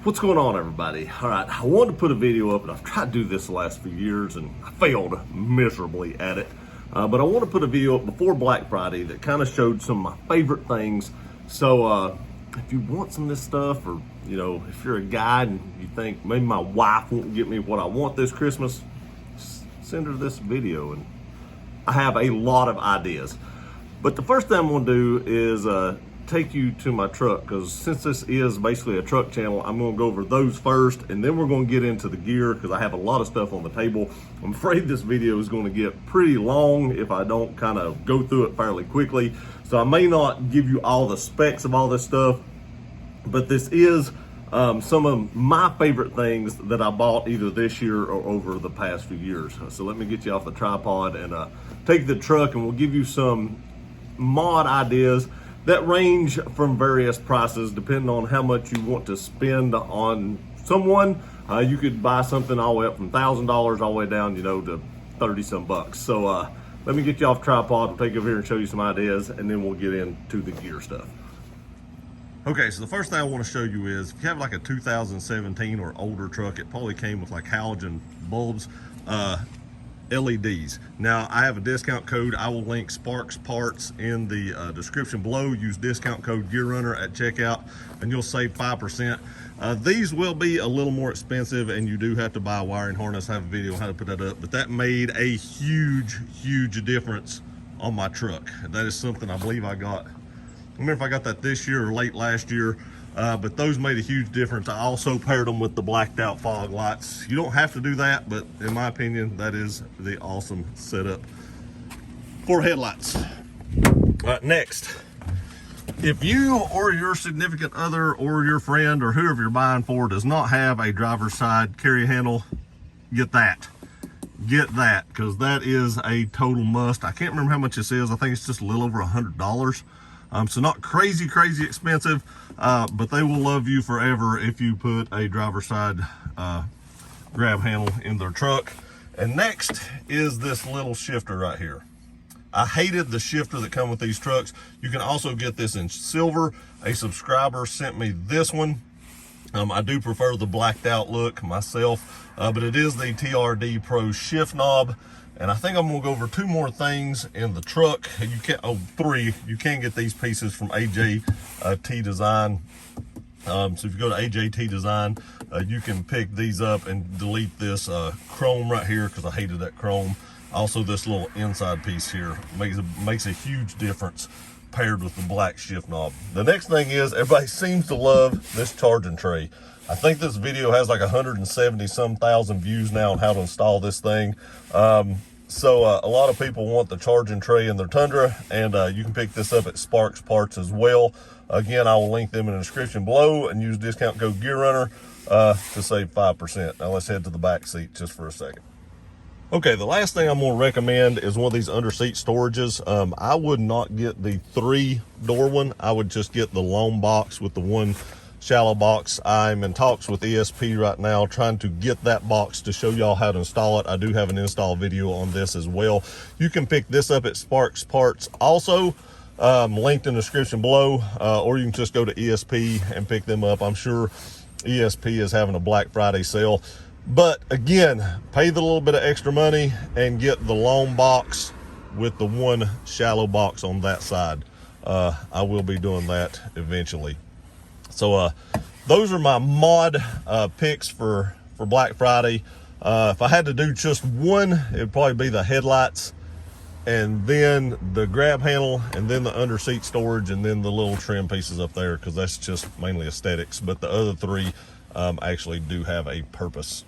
What's going on, everybody? All right, I wanted to put a video up, and I've tried to do this the last few years, and I failed miserably at it. But I want to put a video up before Black Friday that kind of showed some of my favorite things. So if you want some of this stuff, or if you're a guy and you think maybe my wife won't get me what I want this Christmas, just send her this video, and I have a lot of ideas. But the first thing I'm going to do is take you to my truck, because since this is basically a truck channel, I'm going to go over those first, and then we're going to get into the gear, because I have a lot of stuff on the table. I'm afraid this video is going to get pretty long if I don't kind of go through it fairly quickly. So I may not give you all the specs of all this stuff, but this is some of my favorite things that I bought either this year or over the past few years. So let me get you off the tripod and take the truck, and we'll give you some mod ideas that range from various prices depending on how much you want to spend on someone. You could buy something all the way up from $1,000 all the way down, to 30 some bucks. So let me get you off tripod. We'll take you over here and show you some ideas, and then we'll get into the gear stuff. Okay, so the first thing I want to show you is if you have like a 2017 or older truck, it probably came with like halogen bulbs. LEDs. Now I have a discount code. I will link Sparks parts in the description below. Use discount code GearRunner at checkout and you'll save 5%. These will be a little more expensive, and you do have to buy a wiring harness. I have a video on how to put that up, but that made a huge difference on my truck. That is something I believe I got. I don't remember if I got that this year or late last year. But those made a huge difference. I also paired them with the blacked out fog lights. You don't have to do that, but in my opinion, that is the awesome setup for headlights. Next, if you or your significant other or your friend or whoever you're buying for does not have a driver's side carry handle, get that. Get that, because that is a total must. I can't remember how much this is. I think it's just a little over $100. So not crazy expensive, but they will love you forever if you put a driver's side grab handle in their truck. And next is this little shifter right here. I hated the shifter that come with these trucks. You can also get this in silver. A subscriber sent me this one. I do prefer the blacked out look myself, but it is the Trd Pro Shift Knob. And I think I'm gonna go over two more things in the truck. You can, three. You can get these pieces from AJT Design. So if you go to AJT Design, you can pick these up and delete this chrome right here, because I hated that chrome. Also, this little inside piece here makes a huge difference paired with the black shift knob. The next thing is, everybody seems to love this charging tray. I think this video has like 170 some thousand views now on how to install this thing. So a lot of people want the charging tray in their Tundra, and you can pick this up at Sparks Parts as well. Again, I will link them in the description below, and use discount code GearRunner to save 5%. Now let's head to the back seat just for a second. Okay, the last thing I'm going to recommend is one of these under seat storages. I would not get the 3-door one. I would just get the long box with the one shallow box. I'm in talks with ESP right now, trying to get that box to show y'all how to install it. I do have an install video on this as well. You can pick this up at Sparks Parts also, linked in the description below, or you can just go to ESP and pick them up. I'm sure ESP is having a Black Friday sale, but again, pay the little bit of extra money and get the long box with the one shallow box on that side. I will be doing that eventually. So those are my mod picks for Black Friday. If I had to do just one, it would probably be the headlights, and then the grab handle, and then the under seat storage, and then the little trim pieces up there, because that's just mainly aesthetics. But the other three actually do have a purpose.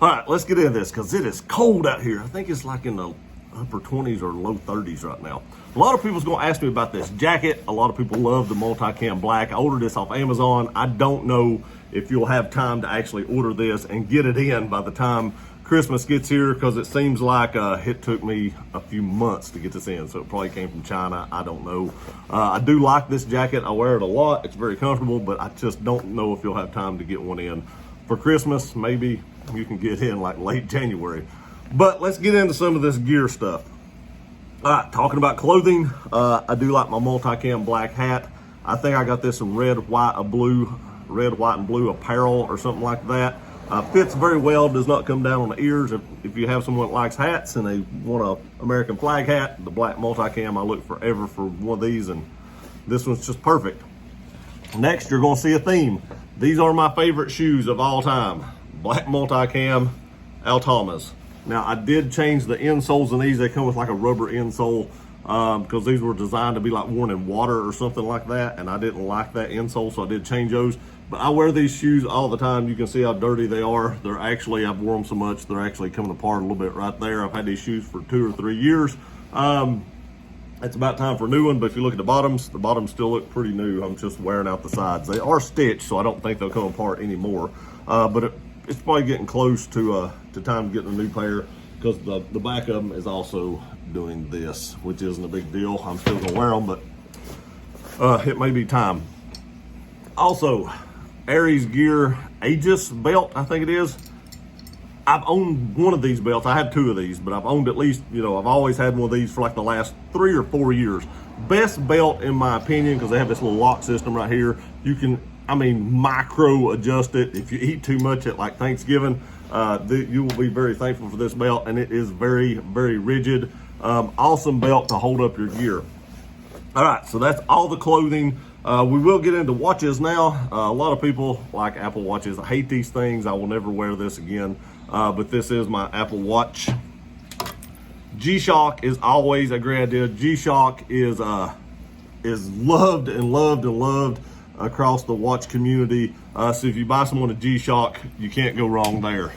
All right, let's get into this, because it is cold out here. I think it's like in the upper 20s or low 30s right now. A lot of people's gonna ask me about this jacket. A lot of people love the multicam black. I ordered this off Amazon. I don't know if you'll have time to actually order this and get it in by the time Christmas gets here, because it seems like it took me a few months to get this in, so it probably came from China. I don't know. I do like this jacket. I wear it a lot. It's very comfortable, but I just don't know if you'll have time to get one in for Christmas. Maybe you can get in like late January. But let's get into some of this gear stuff. All right, talking about clothing, I do like my multicam black hat. I think I got this in red, white, or blue. red, white, and blue apparel or something like that. Fits very well, does not come down on the ears. If you have someone that likes hats and they want an American flag hat, the black multicam, I look forever for one of these, and this one's just perfect. Next, you're gonna see a theme. These are my favorite shoes of all time. Black multicam Altamas. Now, I did change the insoles in these. They come with like a rubber insole because these were designed to be like worn in water or something like that, and I didn't like that insole, so I did change those. But I wear these shoes all the time. You can see how dirty they are. They're actually, I've worn them so much, they're actually coming apart a little bit right there. I've had these shoes for 2 or 3 years. It's about time for a new one, but if you look at the bottoms still look pretty new. I'm just wearing out the sides. They are stitched, so I don't think they'll come apart anymore. But it's probably getting close to time to get a new pair, because the back of them is also doing this, which isn't a big deal. I'm still gonna wear them, but it may be time. Also, Aries gear Aegis belt, I think it is. I've owned one of these belts. I have 2 of these, but I've owned at least, you know, I've always had one of these for like the last 3 or 4 years. Best belt in my opinion, because they have this little lock system right here. You can, I mean, micro adjust it. If you eat too much at like Thanksgiving, you will be very thankful for this belt, and it is very, very rigid. Awesome belt to hold up your gear. All right, so that's all the clothing. We will get into watches now. A lot of people like Apple Watches. I hate these things. I will never wear this again. But this is my Apple Watch. G-Shock is always a great idea. G-Shock is loved and loved and loved across the watch community. So if you buy someone a G-Shock, you can't go wrong there.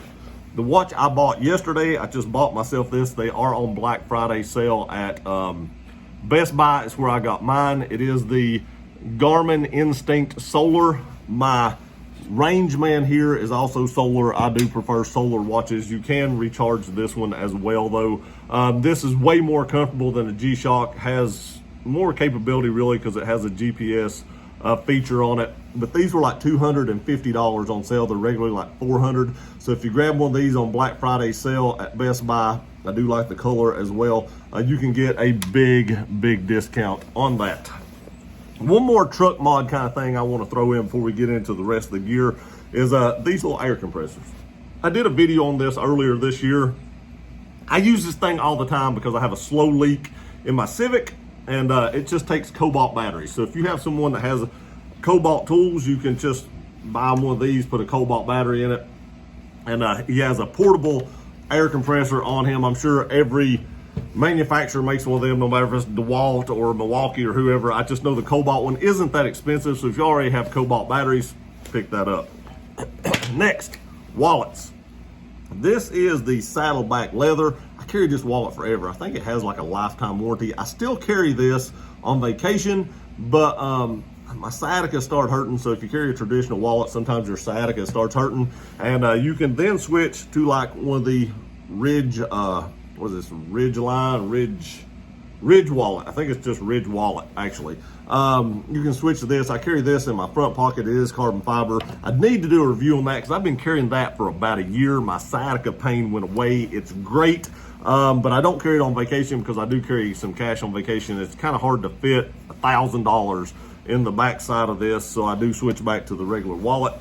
The watch I bought yesterday, I just bought myself this. They are on Black Friday sale at Best Buy. Is where I got mine. It is the Garmin Instinct Solar. My range man here is also solar. I do prefer solar watches. You can recharge this one as well though. This is way more comfortable than a G-Shock. Has more capability really because it has a GPS feature on it. But these were like $250 on sale. They're regularly like $400. So if you grab one of these on Black Friday sale at Best Buy, I do like the color as well. You can get a big discount on that. One more truck mod kind of thing I want to throw in before we get into the rest of the gear is these little air compressors. I did a video on this earlier this year. I use this thing all the time because I have a slow leak in my Civic, and it just takes cobalt batteries. So if you have someone that has cobalt tools, you can just buy one of these, put a cobalt battery in it, and he has a portable air compressor on him. I'm sure every manufacturer makes one of them, no matter if it's DeWalt or Milwaukee or whoever. I just know the cobalt one isn't that expensive, so if you already have cobalt batteries, pick that up. Next, wallets. This is the saddleback leather. I carry this wallet forever. I think it has like a lifetime warranty. I still carry this on vacation, but my sciatica started hurting, so if you carry a traditional wallet, sometimes your sciatica starts hurting, and you can then switch to like one of the Ridge, what is this, Ridge wallet. I think it's just Ridge wallet, actually. You can switch to this. I carry this in my front pocket. It is carbon fiber. I need to do a review on that because I've been carrying that for about a year. My sciatica pain went away. It's great, but I don't carry it on vacation because I do carry some cash on vacation. It's kind of hard to fit $1,000 in the back side of this, so I do switch back to the regular wallet.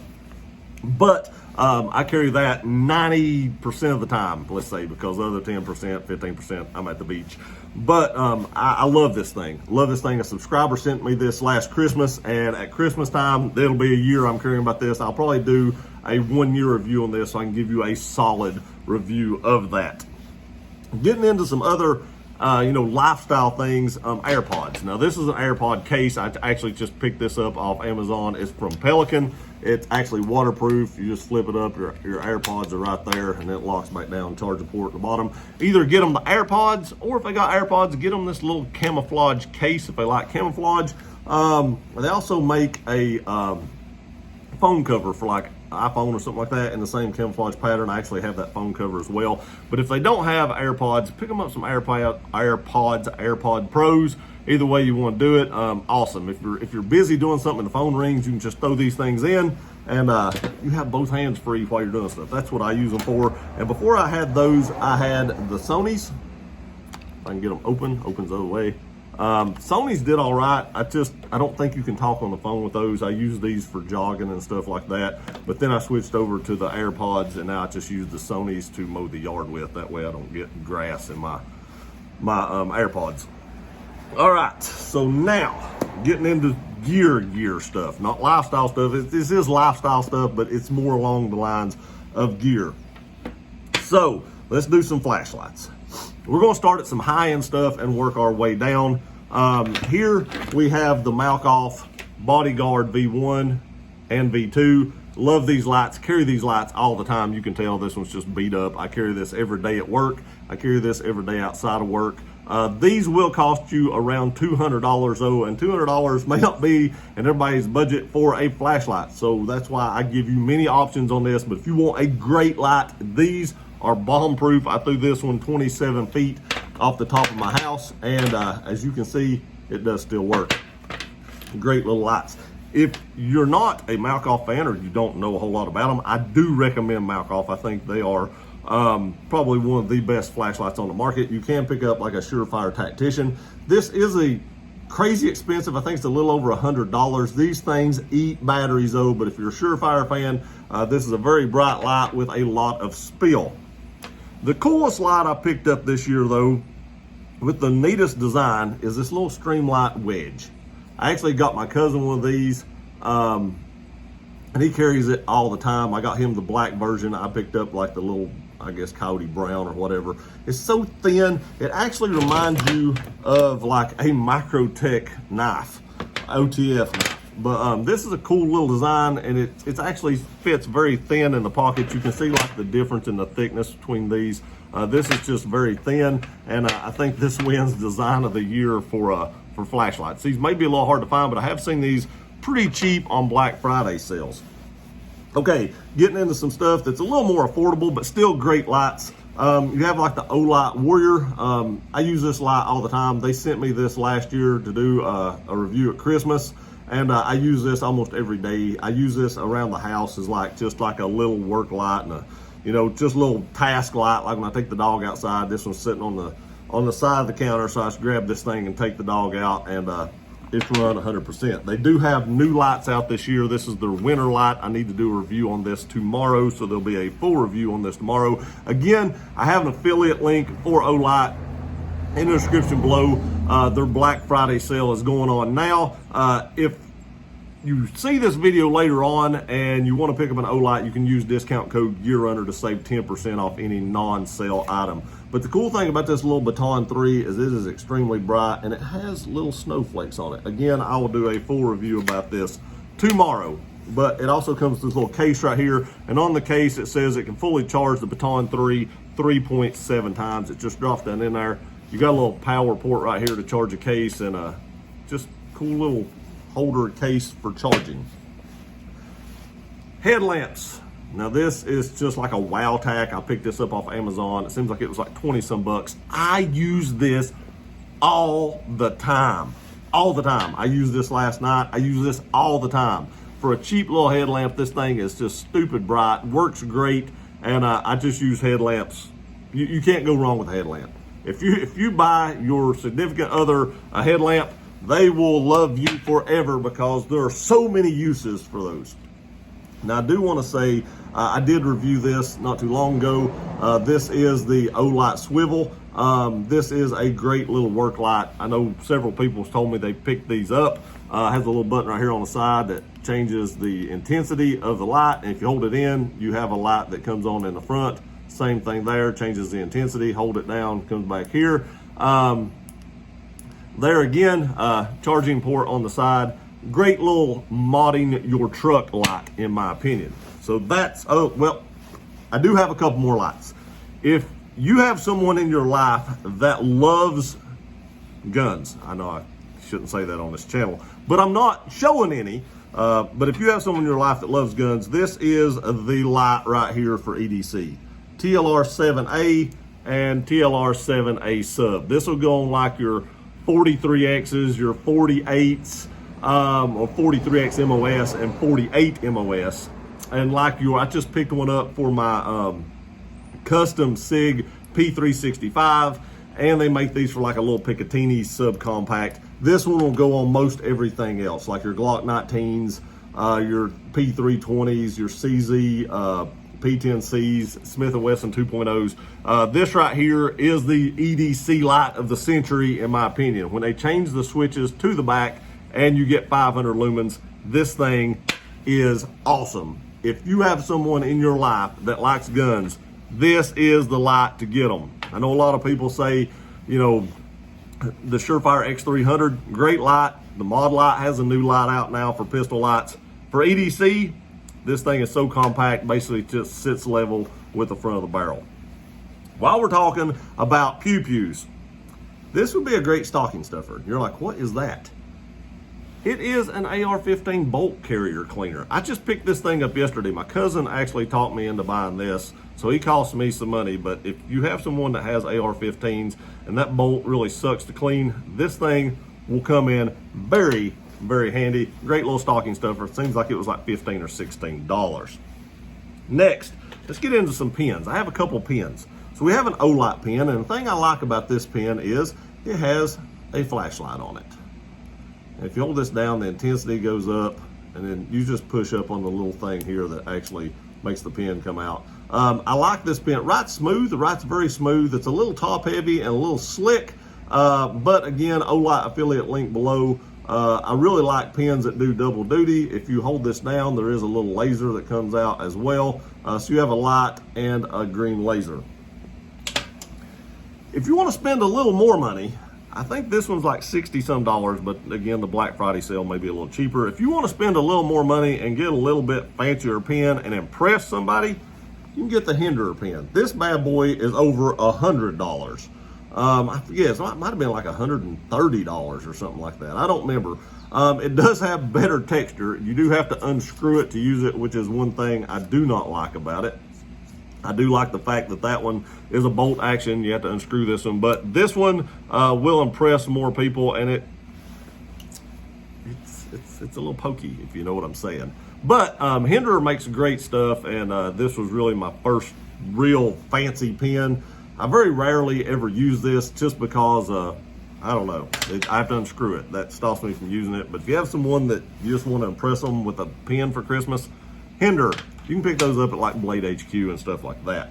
But I carry that 90% of the time, let's say, because the other 10%, 15%, I'm at the beach. But I love this thing. Love this thing. A subscriber sent me this last Christmas, and at Christmas time, it'll be a year I'm carrying about this. I'll probably do a 1-year review on this so I can give you a solid review of that. Getting into some other lifestyle things, AirPods. Now this is an AirPod case. I actually just picked this up off Amazon. It's from Pelican. It's actually waterproof. You just flip it up, your AirPods are right there, and it locks back down, charger port at the bottom. Either get them the AirPods, or if they got AirPods, get them this little camouflage case if they like camouflage. They also make a phone cover for like iPhone or something like that in the same camouflage pattern. I actually have that phone cover as well. But if they don't have AirPods, pick them up some AirPod Pros. Either way you want to do it, awesome. If you're busy doing something and the phone rings, you can just throw these things in, and you have both hands free while you're doing stuff. That's what I use them for. And before I had those, I had the Sonys. If I can get them opens the other way. Sony's did all right. I don't think you can talk on the phone with those. I use these for jogging and stuff like that. But then I switched over to the Airpods, and now I just use the Sony's to mow the yard with. That way I don't get grass in my Airpods. All right, so now getting into gear stuff, not lifestyle stuff. This is lifestyle stuff, but it's more along the lines of gear. So let's do some flashlights. We're going to start at some high-end stuff and work our way down. Here we have the Malkoff Bodyguard V1 and V2. Love these lights, carry these lights all the time. You can tell this one's just beat up. I carry this every day at work. I carry this every day outside of work. These will cost you around $200 though, and $200 may not be in everybody's budget for a flashlight. So that's why I give you many options on this. But if you want a great light, these are bomb proof. I threw this one 27 feet off the top of my house, and as you can see, it does still work. Great little lights. If you're not a Malkoff fan or you don't know a whole lot about them, I do recommend Malkoff. I think they are probably one of the best flashlights on the market. You can pick up like a Surefire Tactician. This is a crazy expensive. I think it's a little over $100. These things eat batteries though, but if you're a Surefire fan, this is a very bright light with a lot of spill. The coolest light I picked up this year though, with the neatest design, is this little Streamlight Wedge. I actually got my cousin one of these, and he carries it all the time. I got him the black version. I picked up like the little, I guess, coyote brown or whatever. It's so thin, it actually reminds you of like a Microtech knife, OTF knife. But this is a cool little design, and it actually fits very thin in the pocket. You can see like the difference in the thickness between these. This is just very thin, and I think this wins design of the year for flashlights. These may be a little hard to find, but I have seen these pretty cheap on Black Friday sales. Okay, getting into some stuff that's a little more affordable, but still great lights. You have like the Olight Warrior. I use this light all the time. They sent me this last year to do a review at Christmas, and I use this almost every day. I use this around the house as like just like a little work light and just a little task light. Like when I take the dog outside, this one's sitting on the side of the counter, so I just grab this thing and take the dog out, and it's run 100%. They do have new lights out this year. This is their winter light. I need to do a review on this tomorrow, so there'll be a full review on this tomorrow. Again, I have an affiliate link for Olight in the description below. Their Black Friday sale is going on now. If you see this video later on and you want to pick up an Olight, you can use discount code GearRunner to save 10% off any non-sale item. But the cool thing about this little Baton 3 is it is extremely bright and it has little snowflakes on it. Again, I will do a full review about this tomorrow. But it also comes with this little case right here, and on the case it says it can fully charge the Baton 3 3.7 times. It just drops down in there. You got a little power port right here to charge a case, and just cool little holder case for charging. Headlamps. Now this is just like a wow tack. I picked this up off Amazon. It seems like it was like 20 some bucks. I use this all the time. All the time. I used this last night. I use this all the time. For a cheap little headlamp, this thing is just stupid bright, works great, and I just use headlamps. You can't go wrong with a headlamp. If you buy your significant other a headlamp, they will love you forever because there are so many uses for those. Now I do want to say, I did review this not too long ago. This is the Olight Swivel. This is a great little work light. I know several people have told me they picked these up. Has a little button right here on the side that changes the intensity of the light. And if you hold it in, you have a light that comes on in the front. Same thing there, changes the intensity. Hold it down, comes back here. There again, charging port on the side. Great little modding your truck light, in my opinion. So that's, oh, well, I do have a couple more lights. If you have someone in your life that loves guns, I know I shouldn't say that on this channel, but I'm not showing any, but if you have someone in your life that loves guns, this is the light right here for EDC. TLR 7A and TLR 7A sub. This will go on like your 43Xs, your 48s, or 43X MOS and 48 MOS. And like I just picked one up for my custom SIG P365, and they make these for like a little Picatinny subcompact. This one will go on most everything else, like your Glock 19s, your P320s, your CZ, P10Cs, Smith & Wesson 2.0s. This right here is the EDC light of the century, in my opinion. When they change the switches to the back and you get 500 lumens, this thing is awesome. If you have someone in your life that likes guns, this is the light to get them. I know a lot of people say, you know, the Surefire X300, great light. The Mod light has a new light out now for pistol lights. For EDC, this thing is so compact, basically just sits level with the front of the barrel. While we're talking about pew-pews, this would be a great stocking stuffer. You're like, what is that? It is an AR-15 bolt carrier cleaner. I just picked this thing up yesterday. My cousin actually talked me into buying this, so he cost me some money. But if you have someone that has AR-15s and that bolt really sucks to clean, this thing will come in very, very handy. Great little stocking stuffer. It seems like it was like $15 or $16. Next, let's get into some pins. I have a couple pins. So we have an Olight pin, and the thing I like about this pin is it has a flashlight on it. If you hold this down, the intensity goes up, and then you just push up on the little thing here that actually makes the pin come out. I like this pin. It writes smooth. It writes very smooth. It's a little top heavy and a little slick, but again, Olight affiliate link below. I really like pins that do double duty. If you hold this down, there is a little laser that comes out as well. So you have a light and a green laser. If you want to spend a little more money, I think this one's like 60 some dollars, but again, the Black Friday sale may be a little cheaper. If you want to spend a little more money and get a little bit fancier pin and impress somebody, you can get the Hinderer Pin. This bad boy is over $100. I forget, it might have been like $130 or something like that. I don't remember. It does have better texture. You do have to unscrew it to use it, which is one thing I do not like about it. I do like the fact that that one is a bolt action. You have to unscrew this one, but this one will impress more people, and it's a little pokey, if you know what I'm saying. But Hinderer makes great stuff, and this was really my first real fancy pen. I very rarely ever use this just because, I don't know, I have to unscrew it. That stops me from using it. But if you have someone that you just want to impress them with a pen for Christmas, Hinderer. You can pick those up at like Blade HQ and stuff like that.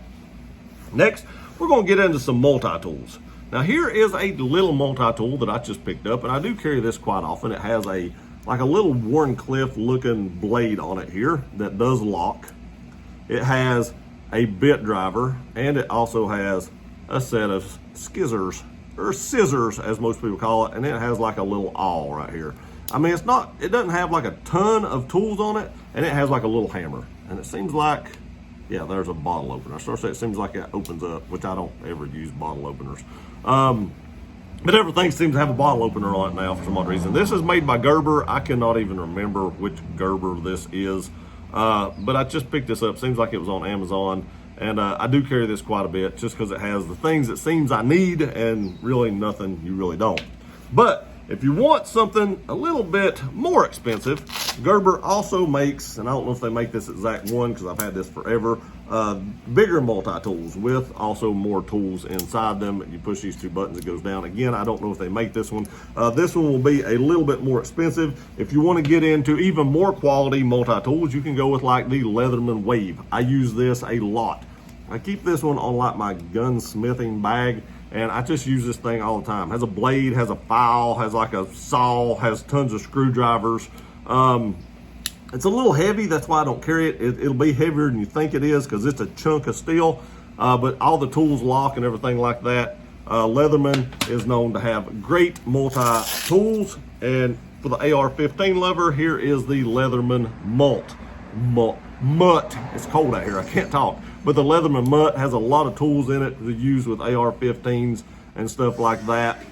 Next, we're going to get into some multi-tools. Now here is a little multi-tool that I just picked up, and I do carry this quite often. It has like a little Warncliffe looking blade on it here that does lock. It has a bit driver, and it also has a set of skizzers, or scissors as most people call it, and it has like a little awl right here. I mean, it doesn't have like a ton of tools on it, and it has like a little hammer. And it seems like, yeah, there's a bottle opener. I start to say it seems like it opens up, which I don't ever use bottle openers. But everything seems to have a bottle opener on it now for some odd reason. This is made by Gerber. I cannot even remember which Gerber this is. But I just picked this up. Seems like it was on Amazon. And I do carry this quite a bit just because it has the things it seems I need and really nothing you really don't. But if you want something a little bit more expensive, Gerber also makes, and I don't know if they make this exact one because I've had this forever, bigger multi-tools with also more tools inside them. You push these two buttons, it goes down. Again, I don't know if they make this one. This one will be a little bit more expensive. If you want to get into even more quality multi-tools, you can go with like the Leatherman Wave. I use this a lot. I keep this one on like my gunsmithing bag, and I just use this thing all the time. Has a blade, has a file, has like a saw, has tons of screwdrivers. It's a little heavy, that's why I don't carry it. It'll be heavier than you think it is because it's a chunk of steel, but all the tools lock and everything like that. Leatherman is known to have great multi-tools, and for the AR-15 lover, here is the Leatherman Malt. Mutt. It's cold out here, I can't talk. But the Leatherman Mutt has a lot of tools in it to use with AR-15s and stuff like that.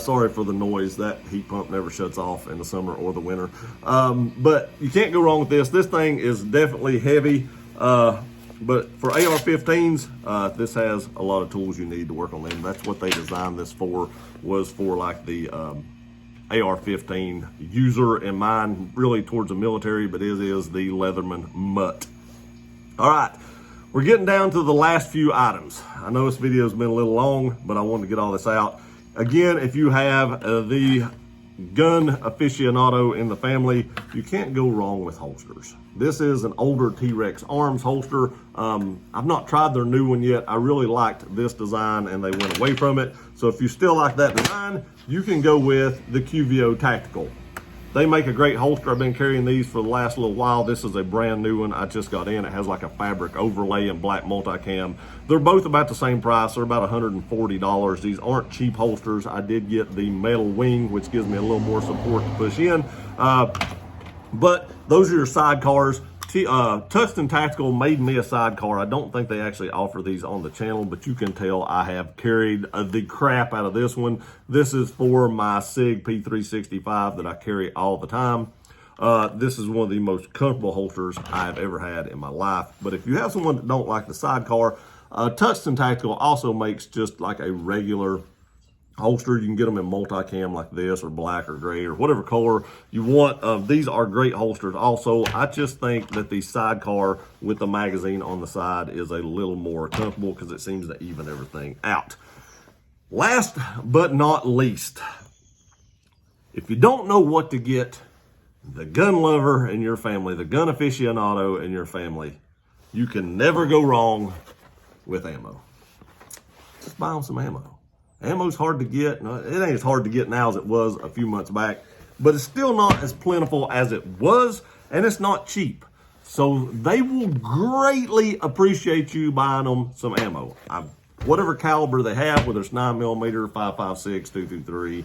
Sorry for the noise, that heat pump never shuts off in the summer or the winter. But you can't go wrong with this. This thing is definitely heavy, but for AR-15s, this has a lot of tools you need to work on them. That's what they designed this for, was for like the AR-15 user, and mine really towards the military, but it is the Leatherman Mutt. All right, We're getting down to the last few items. I know this video's been a little long, but I wanted to get all this out. Again, if you have the gun aficionado in the family, you can't go wrong with holsters. This is an older T-Rex Arms holster. I've not tried their new one yet. I really liked this design and they went away from it. So if you still like that design, you can go with the QVO Tactical. They make a great holster. I've been carrying these for the last little while. This is a brand new one I just got in. It has like a fabric overlay and black multicam. They're both about the same price. They're about $140. These aren't cheap holsters. I did get the metal wing, which gives me a little more support to push in. But those are your sidecars. Tungsten Tactical made me a sidecar. I don't think they actually offer these on the channel, but you can tell I have carried the crap out of this one. This is for my SIG P365 that I carry all the time. This is one of the most comfortable holsters I've ever had in my life. But if you have someone that don't like the sidecar, Tungsten Tactical also makes just like a regular holster. You can get them in multicam like this, or black or gray, or whatever color you want. These are great holsters also. I just think that the sidecar with the magazine on the side is a little more comfortable because it seems to even everything out. Last but not least, if you don't know what to get the gun lover in your family, the gun aficionado in your family, you can never go wrong with ammo. Just buy them some ammo. Ammo's hard to get. No, it ain't as hard to get now as it was a few months back, but it's still not as plentiful as it was, and it's not cheap. So they will greatly appreciate you buying them some ammo. Whatever caliber they have, whether it's 9mm, 5.56, 223,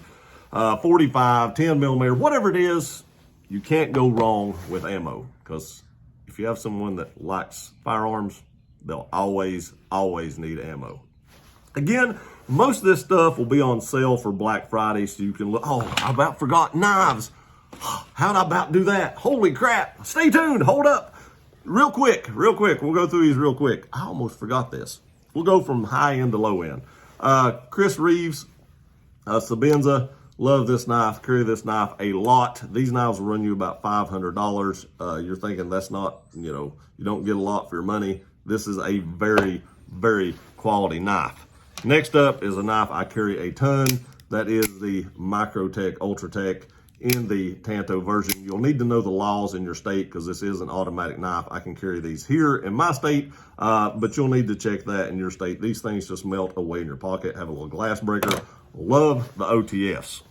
45, 10mm, whatever it is, you can't go wrong with ammo, because if you have someone that likes firearms, they'll always need ammo. Again, most of this stuff will be on sale for Black Friday, so you can look. Oh, I about forgot knives. How'd I about do that? Holy crap. Stay tuned. Hold up. Real quick. We'll go through these real quick. I almost forgot this. We'll go from high end to low end. Chris Reeves, Sabenza, love this knife. Carry this knife a lot. These knives will run you about $500. You're thinking that's not, you don't get a lot for your money. This is a very, very quality knife. Next up is a knife I carry a ton. That is the Microtech Ultratech in the Tanto version. You'll need to know the laws in your state because this is an automatic knife. I can carry these here in my state, but you'll need to check that in your state. These things just melt away in your pocket, have a little glass breaker. Love the OTFs.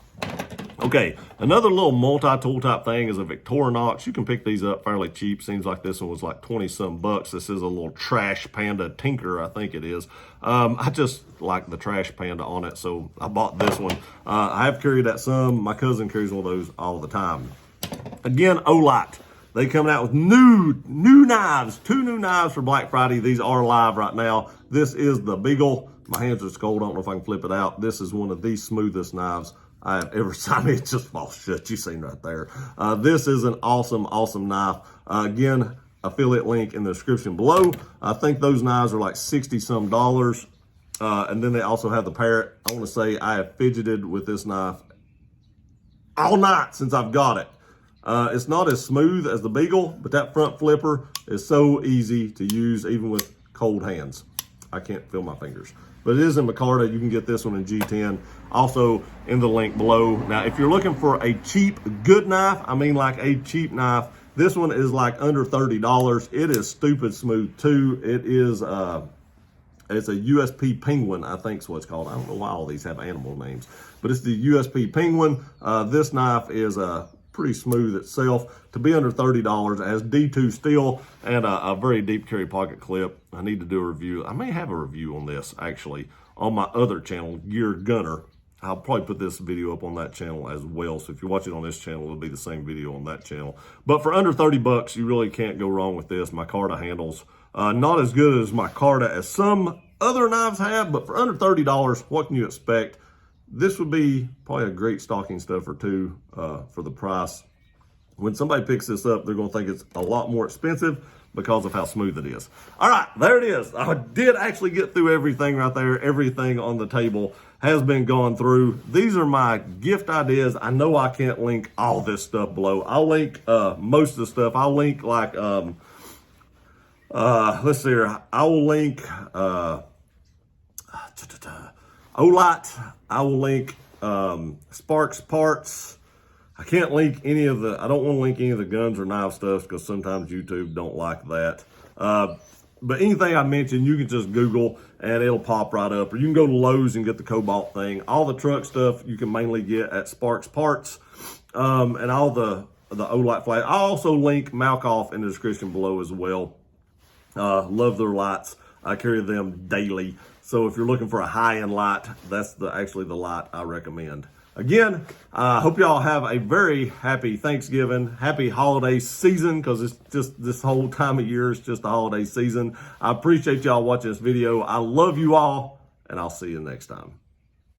Okay, another little multi-tool type thing is a Victorinox. You can pick these up fairly cheap. Seems like this one was like 20-some bucks. This is a little Trash Panda Tinker, I think it is. I just like the Trash Panda on it, so I bought this one. I have carried that some. My cousin carries one of those all the time. Again, Olight. They coming out with new knives. 2 new knives for Black Friday. These are live right now. This is the Beagle. My hands are cold. I don't know if I can flip it out. This is one of the smoothest knives I have ever seen. I mean, it just falls shut. You seen right there. This is an awesome knife. Again, affiliate link in the description below. I think those knives are like $60-some. And then they also have the Parrot. I want to say I have fidgeted with this knife all night since I've got it. It's not as smooth as the Beagle, but that front flipper is so easy to use even with cold hands. I can't feel my fingers. But it is in Micarta. You can get this one in G10. Also in the link below. Now, if you're looking for a cheap, good knife, I mean like a cheap knife, this one is like under $30. It is stupid smooth too. It is, it's a USP Penguin, I think is what it's called. I don't know why all these have animal names, but it's the USP Penguin. This knife is pretty smooth itself. To be under $30, it has D2 steel and a very deep carry pocket clip. I need to do a review. I may have a review on this actually on my other channel, Gear Gunner. I'll probably put this video up on that channel as well. So if you watch it on this channel, it'll be the same video on that channel. But for under 30 bucks, you really can't go wrong with this. Micarta handles, not as good as Micarta as some other knives have, but for under $30, what can you expect? This would be probably a great stocking stuffer too, for the price. When somebody picks this up, they're gonna think it's a lot more expensive because of how smooth it is. All right, there it is. I did actually get through everything right there. Everything on the table has been gone through. These are my gift ideas. I know I can't link all this stuff below. I'll link most of the stuff. I'll link like, Let's see here. I will link Olight. I will link Sparks parts. I can't link any of the, I don't want to link any of the guns or knife stuff because sometimes YouTube don't like that. But anything I mentioned, you can just Google and it'll pop right up. Or you can go to Lowe's and get the Cobalt thing. All the truck stuff you can mainly get at Sparks Parts. And all the Olight flash. I'll also link Malkoff in the description below as well. Love their lights. I carry them daily. So if you're looking for a high-end light, that's actually the light I recommend. Again, I hope y'all have a very happy Thanksgiving, happy holiday season, because it's just this whole time of year is just the holiday season. I appreciate y'all watching this video. I love you all, and I'll see you next time.